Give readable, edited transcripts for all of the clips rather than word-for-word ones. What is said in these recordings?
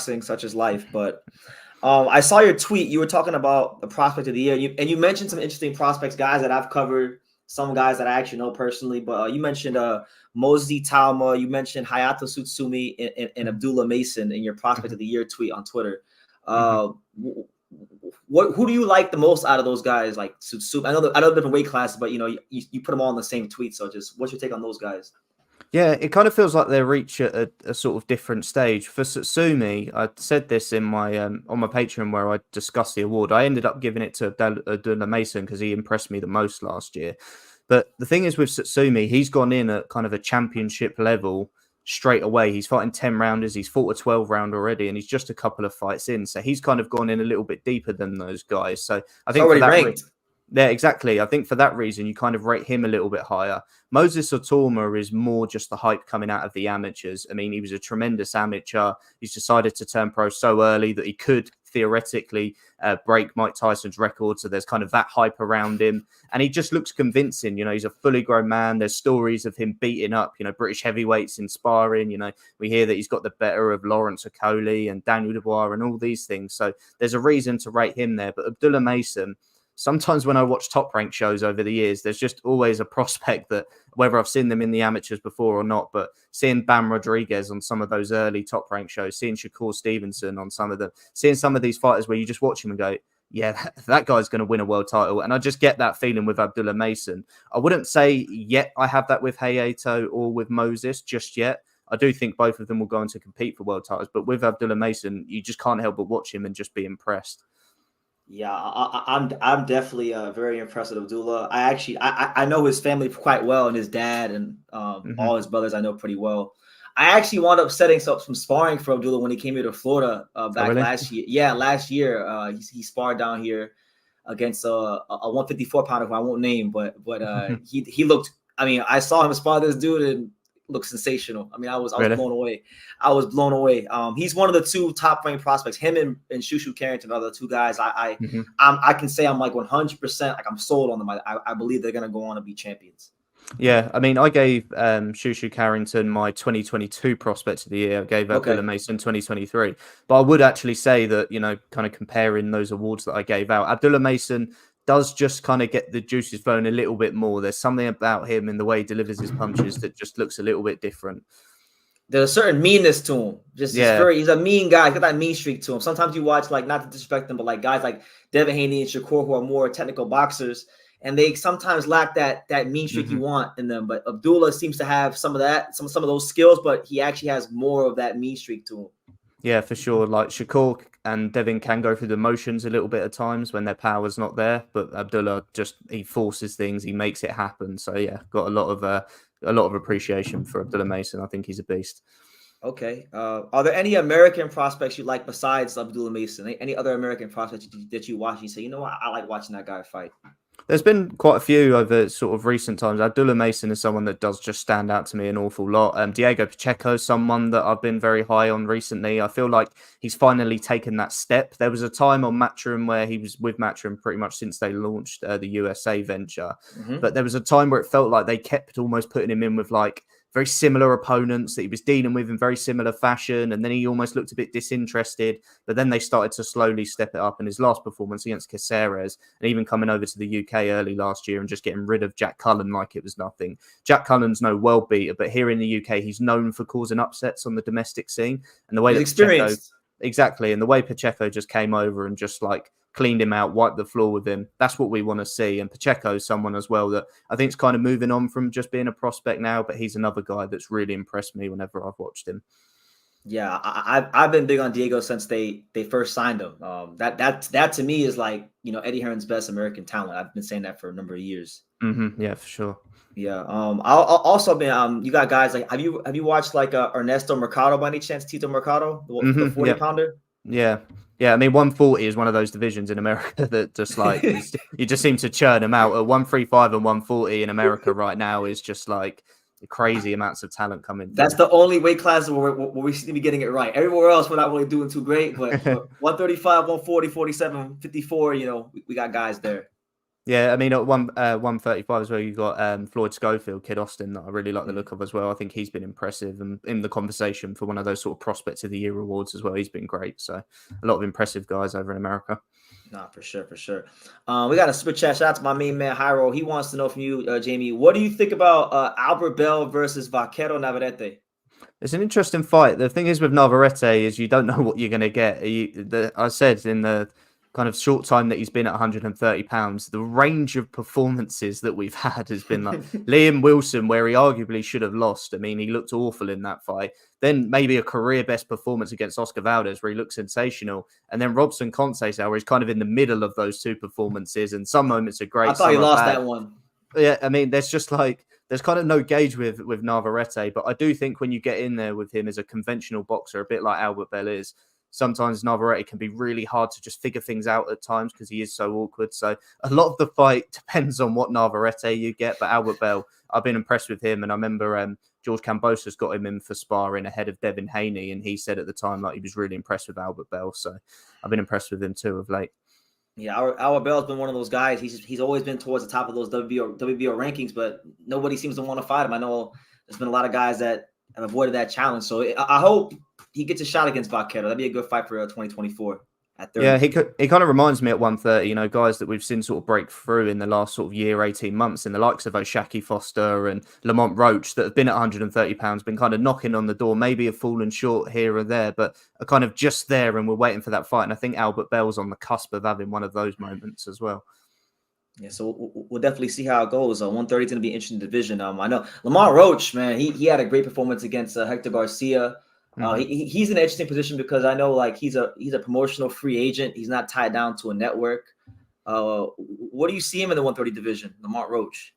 boxing, such as life. But I saw your tweet. You were talking about the prospect of the year, you mentioned some interesting prospects, guys that I've covered, some guys that I actually know personally. But you mentioned Mozi Itauma, you mentioned Hayato Tsutsumi and Abdullah Mason in your prospect of the year tweet on Twitter. Who do you like the most out of those guys? Like Tsutsumi, I know different weight classes, but you put them all in the same tweet. So just what's your take on those guys? Yeah, it kind of feels like they reach a sort of different stage. For Tsutsumi, I said this in my on my Patreon where I discussed the award. I ended up giving it to Abdullah Mason because he impressed me the most last year. But the thing is with Tsutsumi, he's gone in at kind of a championship level straight away. He's fighting 10 rounders. He's fought a 12 round already, and he's just a couple of fights in. So he's kind of gone in a little bit deeper than those guys. So I think already ranked. Yeah, exactly. I think for that reason, you kind of rate him a little bit higher. Moses Itauma is more just the hype coming out of the amateurs. I mean, he was a tremendous amateur. He's decided to turn pro so early that he could theoretically break Mike Tyson's record. So there's kind of that hype around him. And he just looks convincing. He's a fully grown man. There's stories of him beating up, British heavyweights in sparring. We hear that he's got the better of Lawrence Okoli and Daniel Dubois and all these things. So there's a reason to rate him there. But Abdullah Mason, sometimes when I watch Top Rank shows over the years, there's just always a prospect that, whether I've seen them in the amateurs before or not, but seeing Bam Rodriguez on some of those early Top Rank shows, seeing Shakur Stevenson on some of them, seeing some of these fighters where you just watch him and go, yeah, that guy's going to win a world title. And I just get that feeling with Abdullah Mason. I wouldn't say yet I have that with Hayato or with Moses just yet. I do think both of them will go on to compete for world titles. But with Abdullah Mason, you just can't help but watch him and just be impressed. Yeah, I'm definitely very impressed with Abdullah. I know his family quite well, and his dad and all his brothers I know pretty well. I actually wound up setting up some sparring for Abdullah when he came here to Florida back last year. Yeah, last year he sparred down here against a 154 pounder who I won't name, but he looked. I mean, I saw him spar this dude and looked sensational. I mean, I was blown away. I was blown away. He's one of the two top ranked prospects. Him and Shushu Carrington are the two guys. I can say I'm like 100% like I'm sold on them. I believe they're gonna go on to be champions. Yeah, I mean, I gave Shushu Carrington my 2022 prospect of the year. I gave Abdullah Mason 2023. But I would actually say that, kind of comparing those awards that I gave out, Abdullah Mason does just kind of get the juices flowing a little bit more. There's something about him in the way he delivers his punches that just looks a little bit different. There's a certain meanness to him. He's a mean guy. He's got that mean streak to him. Sometimes you watch, like, not to disrespect them, but like guys like Devin Haney and Shakur who are more technical boxers, and they sometimes lack that mean streak you want in them. But Abdullah seems to have some of that, some of those skills, but he actually has more of that mean streak to him. Yeah, for sure. Like Shakur and Devin can go through the motions a little bit at times when their power's not there, but Abdullah he forces things, he makes it happen. So yeah, got a lot of appreciation for Abdullah Mason. I think he's a beast. Okay. Are there any American prospects you like besides Abdullah Mason? Any other American prospects that you watch and you say, you know what, I like watching that guy fight? There's been quite a few over sort of recent times. Abdullah Mason is someone that does just stand out to me an awful lot. Diego Pacheco is someone that I've been very high on recently. I feel like he's finally taken that step. There was a time on Matchroom where he was with Matchroom pretty much since they launched the USA venture. But there was a time where it felt like they kept almost putting him in with like very similar opponents that he was dealing with in very similar fashion. And then he almost looked a bit disinterested. But then they started to slowly step it up. And his last performance against Caceres, and even coming over to the UK early last year and just getting rid of Jack Cullen like it was nothing. Jack Cullen's no world beater, but here in the UK, he's known for causing upsets on the domestic scene. And the way he's experienced. Exactly. And the way Pacheco just came over and just like cleaned him out, wiped the floor with him. That's what we want to see. And Pacheco is someone as well that I think is kind of moving on from just being a prospect now, but he's another guy that's really impressed me whenever I've watched him. Yeah, I've been big on Diego since they first signed him. That to me is like, Eddie Hearn's best American talent. I've been saying that for a number of years. Yeah, for sure. Yeah. I'll also been you got guys like have you watched like Ernesto Mercado by any chance? Tito Mercado, the 40 pounder. Yeah. I mean, 140 is one of those divisions in America that just like you just seem to churn them out. At 135 and 140 in America right now is just like crazy amounts of talent coming. That's the only weight class where we seem to be getting it right. Everywhere else, we're not really doing too great. But 135, 140, 47, 54, we got guys there. Yeah, I mean at 135 as well, you got Floyd Schofield, Kid Austin, that I really like the look of as well. I think he's been impressive and in the conversation for one of those sort of prospects of the year awards as well. He's been great. So a lot of impressive guys over in America. Nah, for sure, for sure. We got a super chat. Shout out to my main man Hyro. He wants to know from you, Jamie, what do you think about Albert Bell versus Vaquero Navarrete? It's an interesting fight. The thing is with Navarrete is you don't know what you're going to get. I said in the kind of short time that he's been at 130 pounds, the range of performances that we've had has been like Liam Wilson, where he arguably should have lost. I mean, he looked awful in that fight. Then maybe a career best performance against Oscar Valdez, where he looked sensational. And then Robson Conceição, where he's kind of in the middle of those two performances. And some moments are great. I thought he lost that one. Yeah, I mean, there's kind of no gauge with Navarrete, but I do think when you get in there with him as a conventional boxer, a bit like Albert Bell is, sometimes Navarrete can be really hard to just figure things out at times because he is so awkward. So a lot of the fight depends on what Navarrete you get, but Albert Bell, I've been impressed with him, and I remember George Cambosa's got him in for sparring ahead of Devin Haney, and he said at the time like he was really impressed with Albert Bell. So I've been impressed with him too of late. Yeah, our Bell's been one of those guys. He's always been towards the top of those WBO rankings, but nobody seems to want to fight him. I know there's been a lot of guys that have avoided that challenge. So I hope he gets a shot against Vaquero. That'd be a good fight for 2024 at 30. Yeah, he kind of reminds me at 130, guys that we've seen sort of break through in the last sort of year, 18 months, in the likes of O'Shaki Foster and Lamont Roach that have been at 130 pounds, been kind of knocking on the door, maybe have fallen short here or there, but are kind of just there and we're waiting for that fight. And I think Albert Bell's on the cusp of having one of those moments as well. Yeah, so we'll definitely see how it goes. 130 is going to be an interesting division. I know Lamont Roach, man, he had a great performance against Hector Garcia. He's in an interesting position because I know like he's a promotional free agent. He's not tied down to a network. What do you see him in the 130 division, Lamont Roach?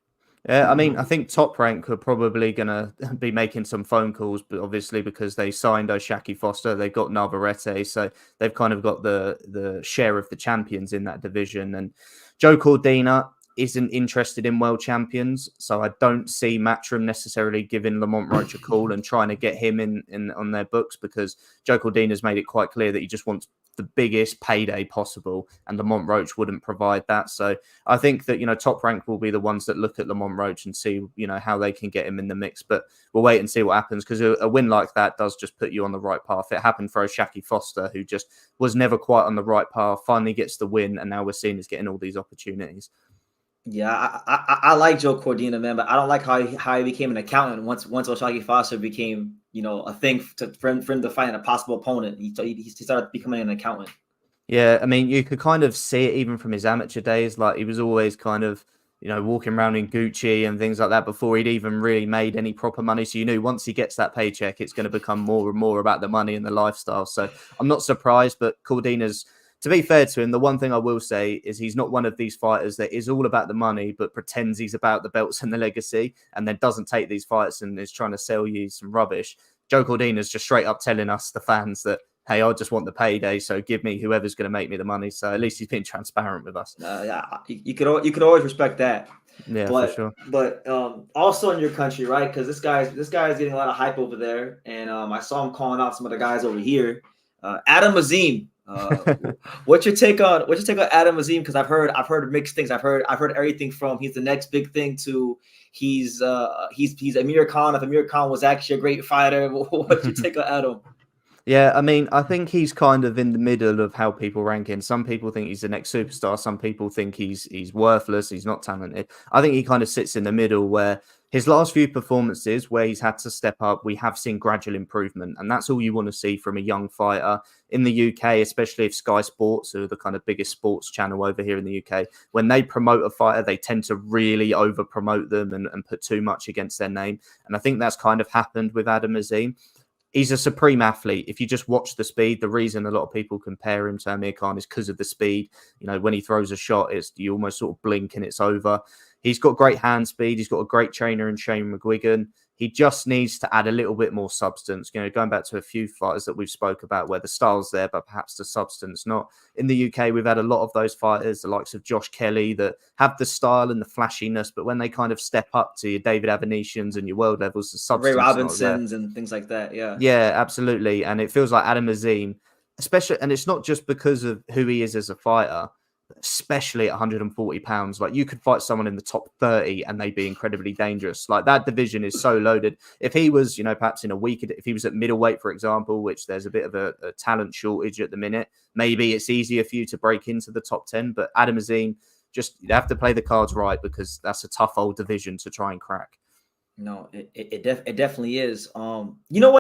Yeah, I mean, I think Top Rank are probably going to be making some phone calls, but obviously because they signed O'Shaki Foster, they've got Navarrete, so they've kind of got the share of the champions in that division. And Joe Cordina isn't interested in world champions, so I don't see Matchroom necessarily giving Lamont Roach a call and trying to get him in on their books, because Joe Cordina's made it quite clear that he just wants the biggest payday possible, and Lamont Roach wouldn't provide that. So I think that Top Rank will be the ones that look at Lamont Roach and see how they can get him in the mix. But we'll wait and see what happens, because a win like that does just put you on the right path. It happened for O'Shaki Foster, who just was never quite on the right path, finally gets the win, and now we're seeing he's getting all these opportunities. Yeah, I like Joe Cordina, man, but I don't like how he became an accountant once O'Shaki Foster became a thing for him to fight a possible opponent. He started becoming an accountant. Yeah, I mean, you could kind of see it even from his amateur days. Like he was always kind of walking around in Gucci and things like that before he'd even really made any proper money. So you knew once he gets that paycheck, it's going to become more and more about the money and the lifestyle. So I'm not surprised, but Cordina's, to be fair to him, the one thing I will say is he's not one of these fighters that is all about the money, but pretends he's about the belts and the legacy, and then doesn't take these fights and is trying to sell you some rubbish. Joe Cordina's just straight up telling us, the fans, that, hey, I just want the payday, so give me whoever's going to make me the money. So at least he's been transparent with us. Yeah, you could always respect that. Yeah, for sure. But also in your country, right? Because this guy's getting a lot of hype over there, and I saw him calling out some of the guys over here. Adam Azim. What's your take on Adam Azim? Because I've heard mixed things. I've heard everything from he's the next big thing to he's Amir Khan. If Amir Khan was actually a great fighter, what's your take on Adam? Yeah, I mean, I think he's kind of in the middle of how people rank him. Some people think he's the next superstar. Some people think he's worthless. He's not talented. I think he kind of sits in the middle, where his last few performances where he's had to step up, we have seen gradual improvement. And that's all you want to see from a young fighter in the UK, especially if Sky Sports, who are the kind of biggest sports channel over here in the UK, when they promote a fighter, they tend to really over promote them and put too much against their name. And I think that's kind of happened with Adam Azim. He's a supreme athlete. If you just watch the speed, the reason a lot of people compare him to Amir Khan is because of the speed. When he throws a shot, you almost sort of blink and it's over. He's got great hand speed. He's got a great trainer in Shane McGuigan. He just needs to add a little bit more substance. Going back to a few fighters that we've spoke about where the style's there, but perhaps the substance not. In the UK, we've had a lot of those fighters, the likes of Josh Kelly, that have the style and the flashiness, but when they kind of step up to your David Avenetians and your world levels, the substance, Ray Robinsons and things like that. Yeah, absolutely. And it feels like Adam Azim, especially, and it's not just because of who he is as a fighter. especially at 140 pounds. Like, you could fight someone in the top 30 and they'd be incredibly dangerous. Like, that division is so loaded. If he was, you know, perhaps in a week, if he was at middleweight, for example, which there's a bit of a talent shortage at the minute, maybe it's easier for you to break into the top 10. But Adam Azim, just, you'd have to play the cards right, because that's a tough old division to try and crack. No, it definitely is. You know what?